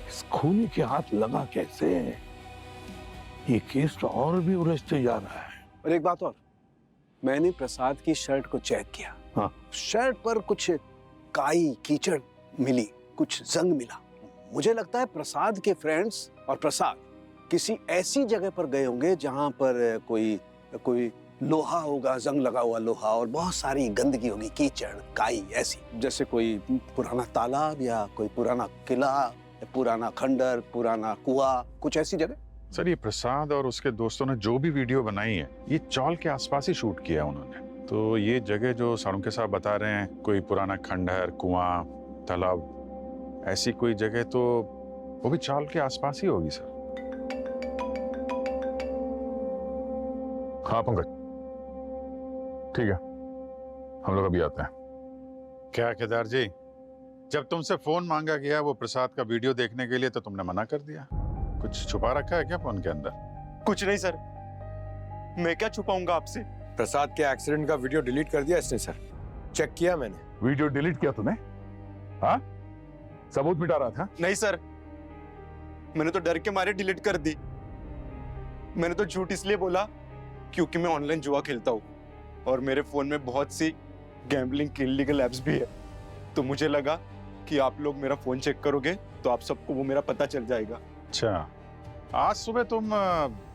इस खूनी के हाथ लगा कैसे? ये केस तो और भी उलझते जा रहा है। और एक बात और, मैंने प्रसाद की शर्ट को चेक किया। हाँ। शर्ट पर कुछ काई कीचड़ मिली, कुछ जंग मिला। मुझे लगता है प्रसाद के फ्रेंड्स और प्रसाद किसी ऐसी जगह पर गए होंगे जहां पर कोई लोहा होगा, जंग लगा हुआ लोहा, और बहुत सारी गंदगी होगी, कीचड़ काई ऐसी, जैसे कोई पुराना तालाब या कोई पुराना किला, पुराना खंडर, पुराना कुआं, कुछ ऐसी जगह। सर ये प्रसाद और उसके दोस्तों ने जो भी वीडियो बनाई है ये चौल के आसपास ही शूट किया है उन्होंने। तो ये जगह जो साळुंखे साहब बता रहे हैं, कोई पुराना खंडहर, कुआं, तालाब, ऐसी कोई जगह तो वो भी चौल के आसपास ही होगी सर। हाँ पंकज, ठीक है, हम लोग अभी आते हैं। क्या केदार जी, जब तुमसे फोन मांगा गया वो प्रसाद का वीडियो देखने के लिए तो तुमने मना कर दिया। कुछ छुपा रखा है क्या फोन के अंदर? कुछ नहीं सर, मैं क्या छुपाऊंगा आपसे। प्रसाद के एक्सीडेंट का वीडियो डिलीट कर दिया इसने सर, चेक किया मैंने। वीडियो डिलीट किया तूने? हाँ, सबूत मिटा रहा था? नहीं सर, मैंने तो डर के मारे डिलीट कर दी। मैंने तो झूठ इसलिए बोला क्योंकि मैं ऑनलाइन जुआ खेलता हूँ और मेरे फोन में बहुत सी गैम्बलिंग की इलीगल एप्स भी है। तो मुझे लगा कि आप लोग मेरा फोन चेक करोगे तो आप सबको वो मेरा पता चल जाएगा। अच्छा, आज सुबह तुम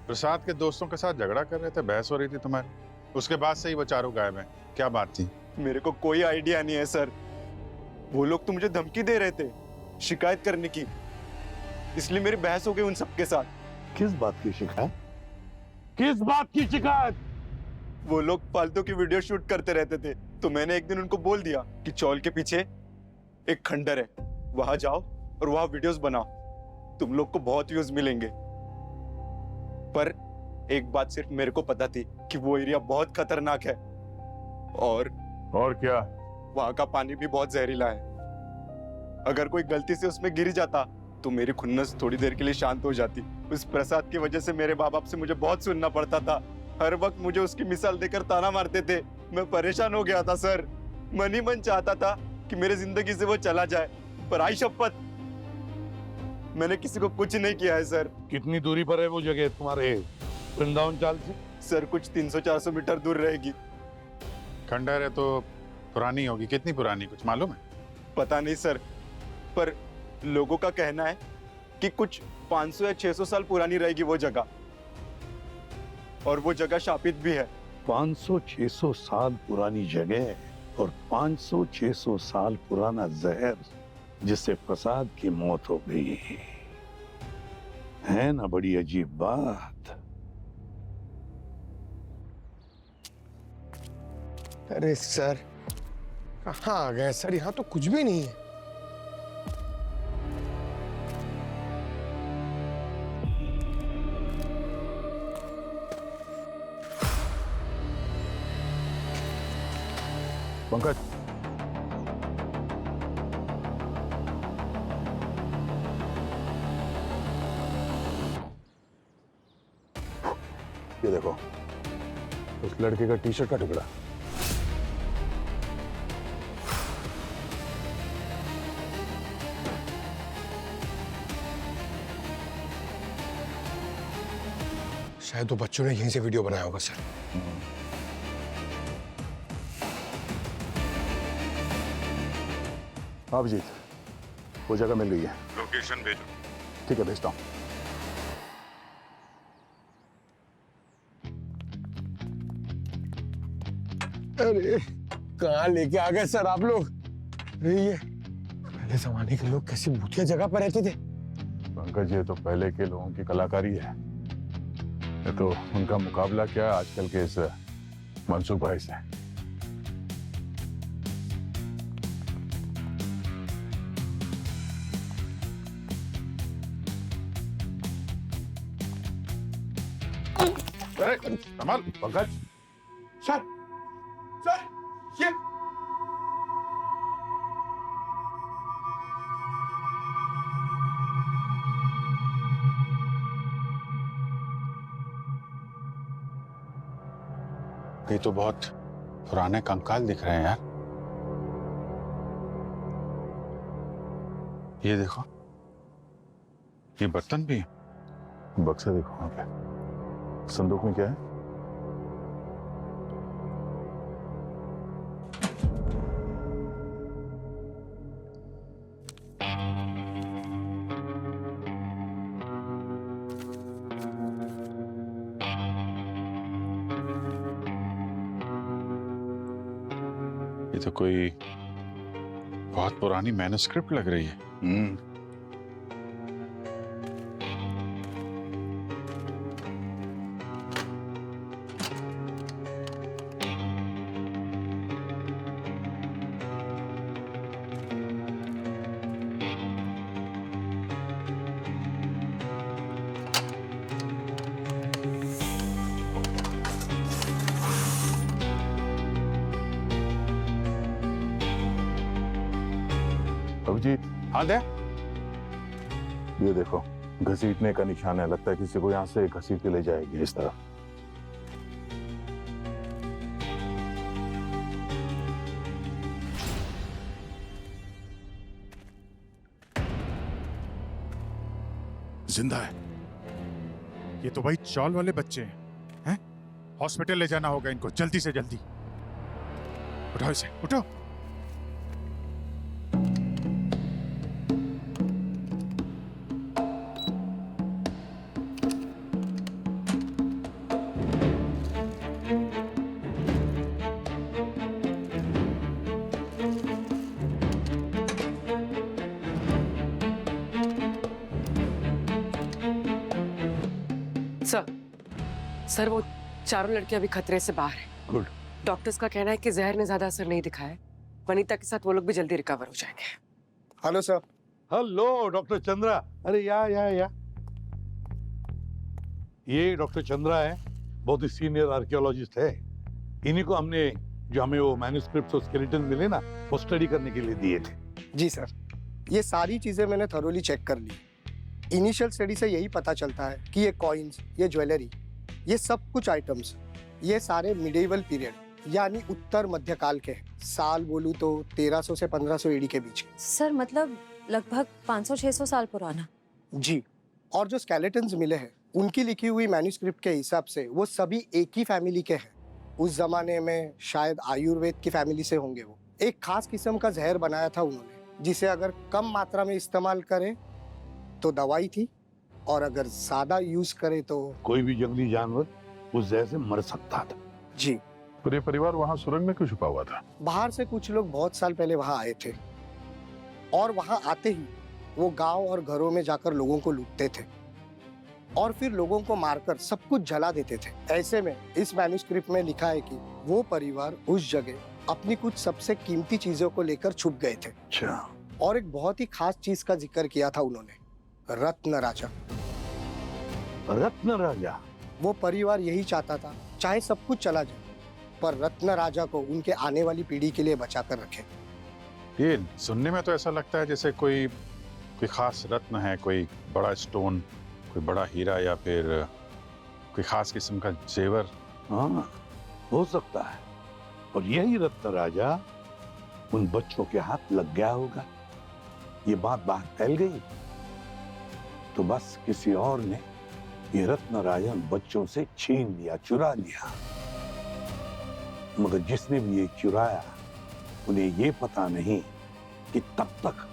प्रसाद के दोस्तों के साथ झगड़ा कर रहे थे, बहस हो रही थी तुम्हारी, उसके बाद से ही वो चारों गायब हैं। क्या बात थी? मेरे को कोई आइडिया नहीं है सर। वो लोग तो मुझे धमकी दे रहे थे शिकायत करने की, इसलिए मेरी बहस हो गई उन सबके साथ। किस बात की शिकायत? किस बात की शिकायत? वो लोग फालतू की वीडियो शूट करते रहते थे, तो मैंने एक दिन उनको बोल दिया कि चौल के पीछे एक खंडर है, वहां जाओ और वहां वीडियोस बनाओ, तुम लोग को बहुत व्यूज मिलेंगे। पर एक बात सिर्फ मेरे को पता थी कि वो एरिया बहुत खतरनाक है और क्या? वहां का पानी भी बहुत जहरीला है। अगर कोई गलती से उसमें गिर जाता तो मेरी खुन्नस थोड़ी देर के लिए शांत हो जाती। उस प्रसाद की वजह से मेरे माँ बाप से मुझे बहुत सुनना पड़ता था, हर वक्त मुझे उसकी मिसाल देकर ताना मारते थे। मैं परेशान हो गया था सर, मन ही मन चाहता था कि मेरे जिंदगी से वो चला जाए, पर आई शपथ मैंने किसी को कुछ नहीं किया है सर। कितनी दूरी पर है वो जगह तुम्हारे वृंदावन चाल से? सर कुछ 300-400 मीटर दूर रहेगी। खंडर है तो पुरानी होगी, कितनी पुरानी कुछ मालूम है? पता नहीं सर, पर लोगों का कहना है कि कुछ 500 या 600 साल पुरानी रहेगी वो जगह, और वो जगह शापित भी है। 500-600 साल पुरानी जगह और 500-600 साल पुराना जहर जिससे प्रसाद की मौत हो गई, है ना बड़ी अजीब बात। अरे सर, कहाँ आ गए सर? यहाँ तो कुछ भी नहीं है। पंकज, ये देखो उस लड़के का टी शर्ट का टुकड़ा। शायद तो बच्चों ने यहीं से वीडियो बनाया होगा सर। अभिजीत, वो जगह मिल गई है, लोकेशन भेजो। ठीक है, भेजता हूँ। अरे कहाँ लेके आ गए सर आप लोग? अरे ये पहले जमाने के लोग कैसी भूतिया जगह पर रहते थे। पंकज, ये तो पहले के लोगों की कलाकारी है, ये तो उनका मुकाबला क्या है आजकल के इस मनसूख भाई से। कमाल। पंकज, सर ये ये तो बहुत पुराने कंकाल दिख रहे हैं यार। ये देखो, ये बर्तन भी है। बक्सा देखो वहां पे, संदूक में क्या है? ये तो कोई बहुत पुरानी मैन्युस्क्रिप्ट लग रही है। अभिजीत, हाँ दे। ये देखो, घसीटने का निशान है, लगता है किसी को यहाँ से घसीट के ले जाएगी इस तरफ। जिंदा है। ये तो भाई चौल वाले बच्चे हैं। हॉस्पिटल ले जाना होगा इनको, जल्दी से जल्दी। उठाओ इसे, उठाओ। सर वो चारों लड़के अभी खतरे से बाहर हैं। गुड। डॉक्टर्स का कहना है कि जहर ने ज्यादा असर नहीं दिखाया है। वनीता के साथ वो लोग भी जल्दी रिकवर हो जाएंगे। Hello sir. Hello doctor Chandra. अरे या ये डॉक्टर चंद्रा है, बहुत ही सीनियर आर्कियोलॉजिस्ट है। इन्हीं को हमने जो हमें वो मैन्युस्क्रिप्ट और स्केलेटन मिले ना, वो स्टडी करने के लिए दिए थे। जी सर, ये सारी चीजें मैंने थरोली चेक कर ली। इनिशियल स्टडी से यही पता चलता है कि ये कॉइन्स, ये ज्वेलरी, ये सब कुछ आइटम्स, ये सारे मिडिवल पीरियड यानी उत्तर मध्यकाल के हैं। साल बोलूं तो 1300 से 1500 एडी के बीच। सर मतलब लगभग 500-600 साल पुराना। जी, और जो स्केलेटन्स मिले हैं उनकी लिखी हुई मैन्युस्क्रिप्ट के हिसाब से वो सभी एक ही फैमिली के हैं। उस जमाने में शायद आयुर्वेद की फैमिली से होंगे। वो एक खास किस्म का जहर बनाया था उन्होंने, जिसे अगर कम मात्रा में इस्तेमाल करें तो दवाई थी, और अगर ज्यादा यूज करे तो कोई भी जंगली जानवर उस जहर से मर सकता था। जी। पूरे परिवार वहाँ सुरंग में क्यों छुपा हुआ था? बाहर से कुछ लोग बहुत साल पहले वहां आए थे, और वहां आते ही वो गांव और घरों में जाकर लोगों को लूटते थे और फिर लोगों को मारकर सब कुछ जला देते थे। ऐसे में इस मैन्युस्क्रिप्ट में लिखा है कि वो परिवार उस जगह अपनी कुछ सबसे कीमती चीजों को लेकर छुप गए थे। अच्छा। और एक बहुत ही खास चीज का जिक्र किया था उन्होंने, रत्न राजा। रत्न राजा? वो परिवार यही चाहता था, चाहे सब कुछ चला जाए, पर रत्न राजा को उनके आने वाली पीढ़ी के लिए बचा कर रखे। ये सुनने में तो ऐसा लगता है जैसे कोई खास रत्न है, कोई बड़ा स्टोन, कोई बड़ा हीरा, या फिर कोई खास किस्म का जेवर। हाँ, हो सकता है। और यही रत्न राजा उन बच्चों के हाथ लग गया होगा। ये बात बाहर फैल गई तो बस किसी और ने ये रत्न राजा उन बच्चों से छीन लिया, चुरा लिया। मगर जिसने भी ये चुराया, उन्हें ये पता नहीं कि तब तक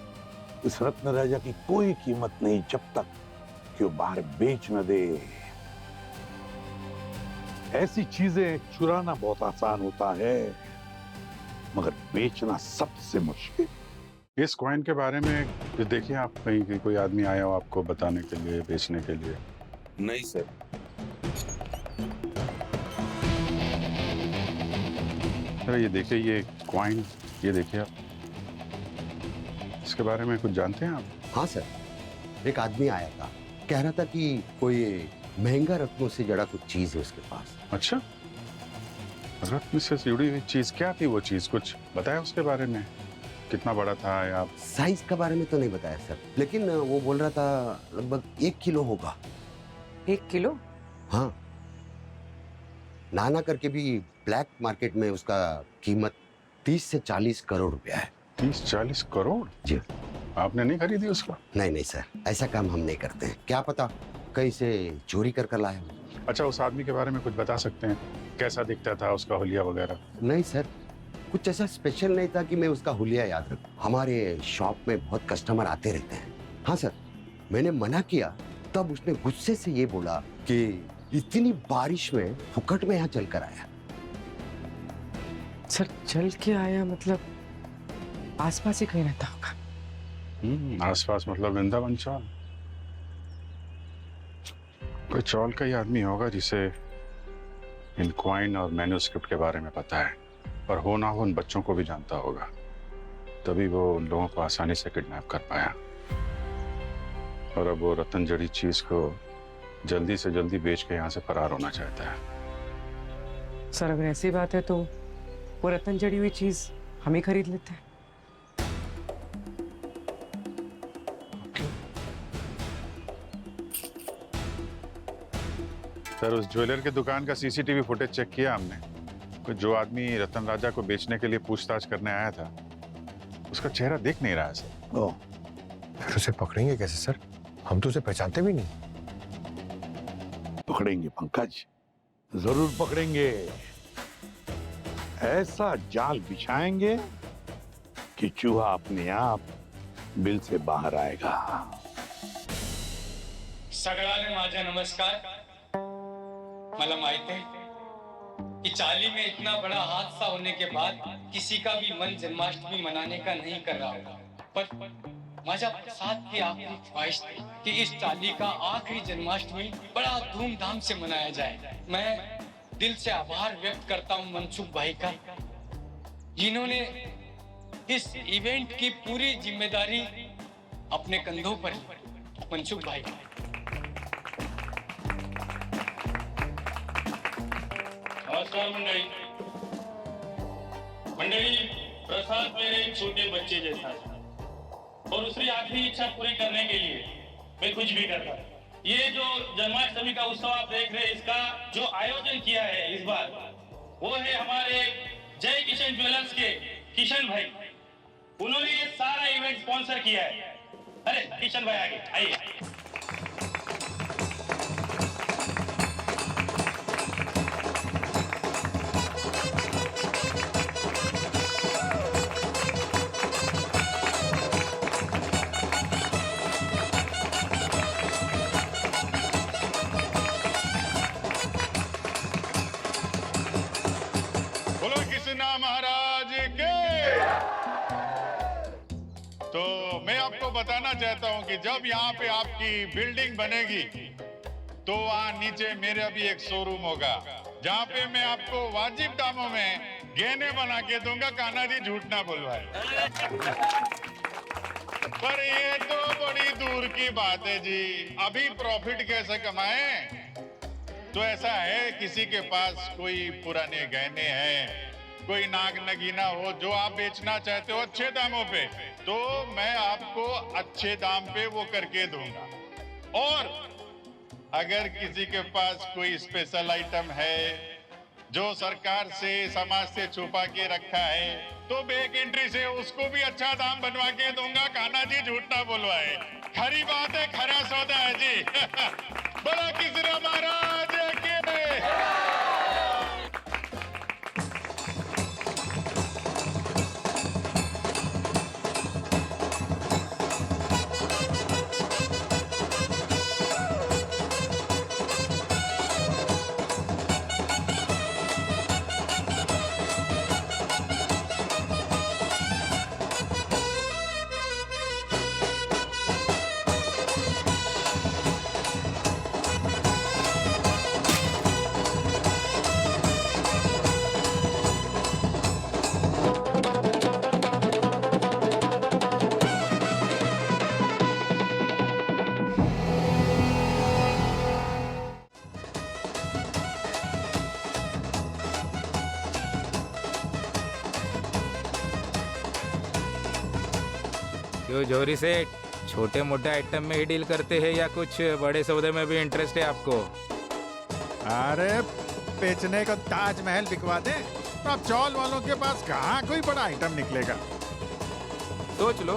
इस रत्न राजा की कोई कीमत नहीं, जब तक कि वो बाहर बेच न दे। ऐसी चीजें चुराना बहुत आसान होता है, मगर बेचना सबसे मुश्किल। इस कॉइन के बारे में देखिए आप, कहीं कि कोई आदमी आया हो आपको बताने के लिए, बेचने के लिए? नहीं सर। अरे ये देखिए, ये कॉइन, ये देखिए आप, इसके बारे में कुछ जानते हैं आप? हाँ सर, एक आदमी आया था, कह रहा था कि कोई महंगा रत्नों से जड़ा कुछ चीज है उसके पास। अच्छा, रत्न से जुड़ी हुई चीज? क्या थी वो चीज? कुछ बताया उसके बारे में? कितना बड़ा था? या साइज के बारे में तो नहीं बताया सर, लेकिन वो बोल रहा था लगभग 1 किलो होगा। 1 किलो? हाँ, नाना करके भी ब्लैक मार्केट में उसका कीमत 30 से 40 करोड़ रुपया है। 30-40 करोड़? जी। आपने नहीं खरीदी उसको? नहीं सर, ऐसा काम हम नहीं करते हैं। क्या पता कहीं से चोरी कर लाया हो। अच्छा, उस आदमी के बारे में कुछ बता सकते हैं? कैसा दिखता था, उसका हुलिया वगैरह? नहीं सर, कुछ ऐसा स्पेशल नहीं था कि मैं उसका हुलिया याद रखूं। हमारे शॉप में बहुत कस्टमर आते रहते हैं। हाँ सर, मैंने मना किया तब उसने गुस्से से ये बोला कि इतनी बारिश में फुकट में यहाँ चल कर आया। सर चल के आया मतलब आसपास ही कहीं रहता होगा। आसपास मतलब वृंदावन चौल? कोई चौल का ही आदमी होगा जिसे इन कॉइन और मैन्युस्क्रिप्ट के बारे में पता है, और हो ना हो उन बच्चों को भी जानता होगा, तभी वो उन लोगों को आसानी से किडनैप कर पाया। और अब वो रतन जड़ी चीज को जल्दी से जल्दी बेच के यहाँ से फरार होना चाहता है। सर अगर ऐसी बात है तो वो रतन जड़ी हुई चीज हम ही खरीद लेते हैं। सर, उस ज्वेलर की दुकान का सीसीटीवी फुटेज चेक किया हमने। जो आदमी रतन राजा को बेचने के लिए पूछताछ करने आया था, उसका चेहरा दिख नहीं रहा है सर। ओह, फिर उसे पकड़ेंगे कैसे सर? हम तो उसे पहचानते भी नहीं। पकड़ेंगे पंकज, जरूर पकड़ेंगे। ऐसा जाल बिछाएंगे कि चूहा अपने आप बिल से बाहर आएगा। सगळ्यांना माझा नमस्कार। मला माहित है कि चाली में इतना बड़ा हादसा होने के बाद किसी का भी मन जन्माष्टमी मनाने का नहीं कर रहा होगा, पर माझा प्रसाद की आखिरी ख्वाहिश थी कि इस चाली का आखिरी जन्माष्टमी बड़ा धूमधाम से मनाया जाए। मैं दिल से आभार व्यक्त करता हूँ मनसुख भाई का, जिन्होंने इस इवेंट की पूरी जिम्मेदारी अपने कंधों पर ली। मनसुख भाई, नमस्कार मंडळी। प्रसाद मेरे छोटे बच्चे जैसा है और उसकी आखिरी इच्छा पूरी करने के लिए मैं कुछ भी करता। ये जो जन्माष्टमी का उत्सव आप देख रहे हैं, इसका जो आयोजन किया है इस बार, वो है हमारे जय किशन ज्वेलर्स के किशन भाई। उन्होंने ये सारा इवेंट स्पॉन्सर किया है। अरे किशन भाई आगे आइए। बोलो कृष्णा महाराज के। तो मैं आपको बताना चाहता हूं कि जब यहाँ पे आपकी बिल्डिंग बनेगी तो वहाँ नीचे मेरा भी एक शोरूम होगा, जहाँ पे मैं आपको वाजिब दामों में गहने बना के दूंगा। कान्हा जी झूठ ना बुलवाए। पर ये तो बड़ी दूर की बात है जी। अभी प्रॉफिट कैसे कमाएं? तो ऐसा है, किसी के पास कोई पुराने गहने हैं, कोई नाग नगीना हो जो आप बेचना चाहते हो अच्छे दामों पे, तो मैं आपको अच्छे दाम पे वो करके दूंगा। और अगर किसी के पास कोई स्पेशल आइटम है जो सरकार से समाज से छुपा के रखा है, तो बैक एंट्री से उसको भी अच्छा दाम बनवा के दूंगा। कान्हा जी झूठ ना बुलवाए। खरी बात है, खरा सौदा है जी। बोला किसरा महाराज के। क्यों जौहरी सेठ, छोटे मोटे आइटम में ही डील करते हैं या कुछ बड़े सौदे में भी इंटरेस्ट है आपको? अरे बेचने को ताजमहल बिकवा दे तो अब चौल वालों के पास कहाँ कोई बड़ा आइटम निकलेगा। सोच लो,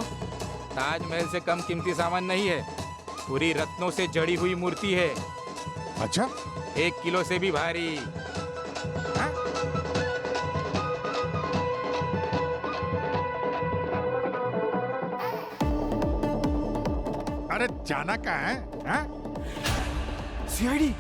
ताजमहल से कम कीमती सामान नहीं है, पूरी रत्नों से जड़ी हुई मूर्ति है। अच्छा? 1 किलो से भी भारी। अरे जाना कहाँ है? हाँ? सीआईडी।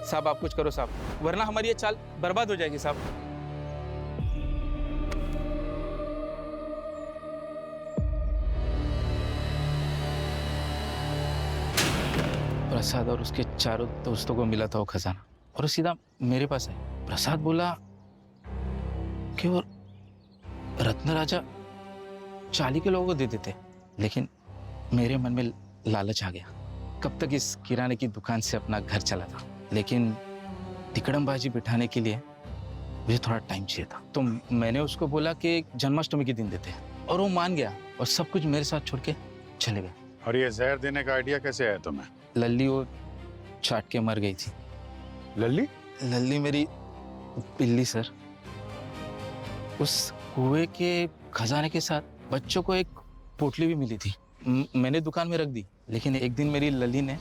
साहब आप कुछ करो साहब, वरना हमारी ये चाल बर्बाद हो जाएगी साहब। प्रसाद और उसके चारों दोस्तों को मिला था वो खजाना और वो सीधा मेरे पास है। प्रसाद बोला कि वो रत्न राजा चाली के लोगों को दे देते, लेकिन मेरे मन में लालच आ गया। कब तक इस किराने की दुकान से अपना घर चला था, लेकिन तिकड़मबाजी बिठाने के लिए मुझे थोड़ा टाइम चाहिए था। तो मैंने उसको बोला कि जन्माष्टमी के दिन देते, और वो मान गया और सब कुछ मेरे साथ छोड़ के चले गए। और ये जहर देने का आइडिया कैसे आया तुम्हें? लल्ली वो चाट के मर गई थी। लल्ली? लल्ली मेरी बिल्ली सर। उस कुएं के खजाने के साथ बच्चों को एक पोटली भी मिली थी। मैंने दुकान में रख दी, लेकिन एक दिन मेरी लल्ली ने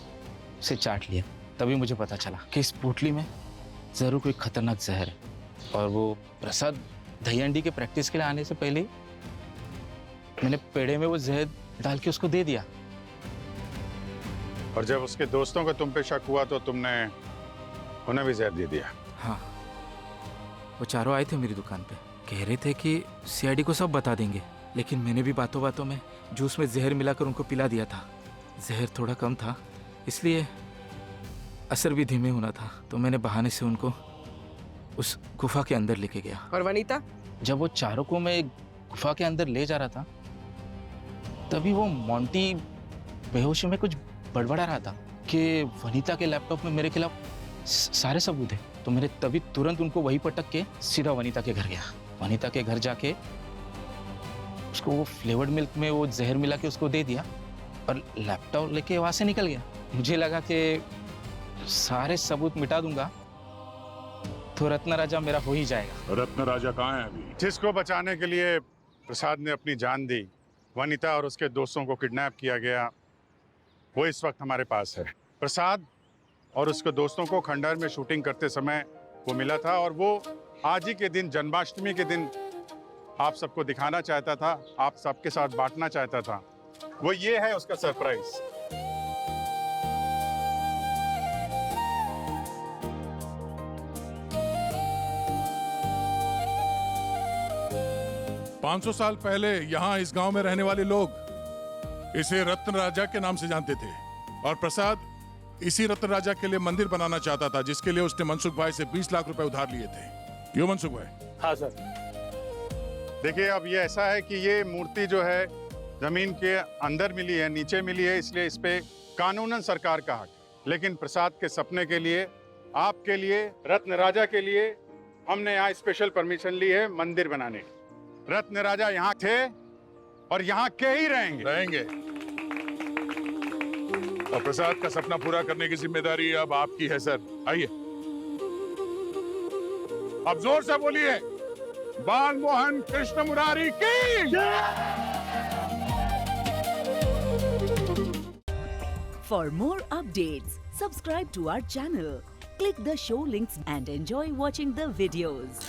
उसे चाट लिया। तभी मुझे पता चला कि इस पोटली में जरूर कोई खतरनाक जहर है। और वो प्रसाद दही अंडी के प्रैक्टिस के लिए आने से पहले मैंने पेड़े में वो जहर डाल के उसको दे दिया। और जब उसके दोस्तों को तुम पे शक हुआ तो तुमने उन्हें भी जहर दे दिया? हाँ, वो चारों आए थे मेरी दुकान पे, कह रहे थे कि सीआईडी को सब बता देंगे, लेकिन मैंने भी बातों बातों में जूस में जहर मिलाकर उनको पिला दिया था। जहर थोड़ा कम था, इसलिए असर भी धीमे होना था, तो मैंने बहाने से उनको उस गुफा के अंदर लेके गया। और वनीता? जब वो चारों को मैं गुफा के अंदर ले जा रहा था, तभी वो मोंटी बेहोशी में कुछ बड़बड़ा रहा था कि वनीता के लैपटॉप में मेरे खिलाफ सारे सबूत हैं। तो मैंने तभी तुरंत उनको वहीं पटक के सीधा वनीता के घर गया। वनीता के घर जाके उसको वो फ्लेवर्ड मिल्क में वो जहर मिला के उसको दे दिया और लैपटॉप लेके वहां से निकल गया। मुझे लगा कि सारे सबूत मिटा दूंगा तो रत्न राजा मेरा हो ही जाएगा। रत्न राजा कहाँ है अभी? जिसको बचाने के लिए प्रसाद ने अपनी जान दी, वनीता और उसके दोस्तों को किडनैप किया गया, वो इस वक्त हमारे पास है। प्रसाद और उसके दोस्तों को खंडहर में शूटिंग करते समय वो मिला था, और वो आज ही के दिन, जन्माष्टमी के दिन, आप सबको दिखाना चाहता था, आप सबके साथ बांटना चाहता था। वो ये है उसका सरप्राइज। पाँच 500 साल पहले यहाँ इस गांव में रहने वाले लोग इसे रत्न राजा के नाम से जानते थे, और प्रसाद इसी रत्न राजा के लिए मंदिर बनाना चाहता था, जिसके लिए उसने मनसुख भाई से 20 लाख रुपए उधार लिए थे। क्यों मनसुख भाई? हाँ सर। देखिए, अब ये ऐसा है कि ये मूर्ति जो है जमीन के अंदर मिली है, नीचे मिली है, इसलिए इस पे कानूनन सरकार का हक है। लेकिन प्रसाद के सपने के लिए, आपके लिए, रत्न राजा के लिए हमने यहाँ स्पेशल परमिशन ली है मंदिर बनाने की। रत्न राजा यहाँ थे और यहाँ के ही रहेंगे। और प्रसाद का सपना पूरा करने की जिम्मेदारी अब आपकी है सर। आइए, अब जोर से बोलिए, बाल मोहन कृष्ण मुरारी की। For more updates, subscribe to our channel, click the show links and enjoy watching the videos.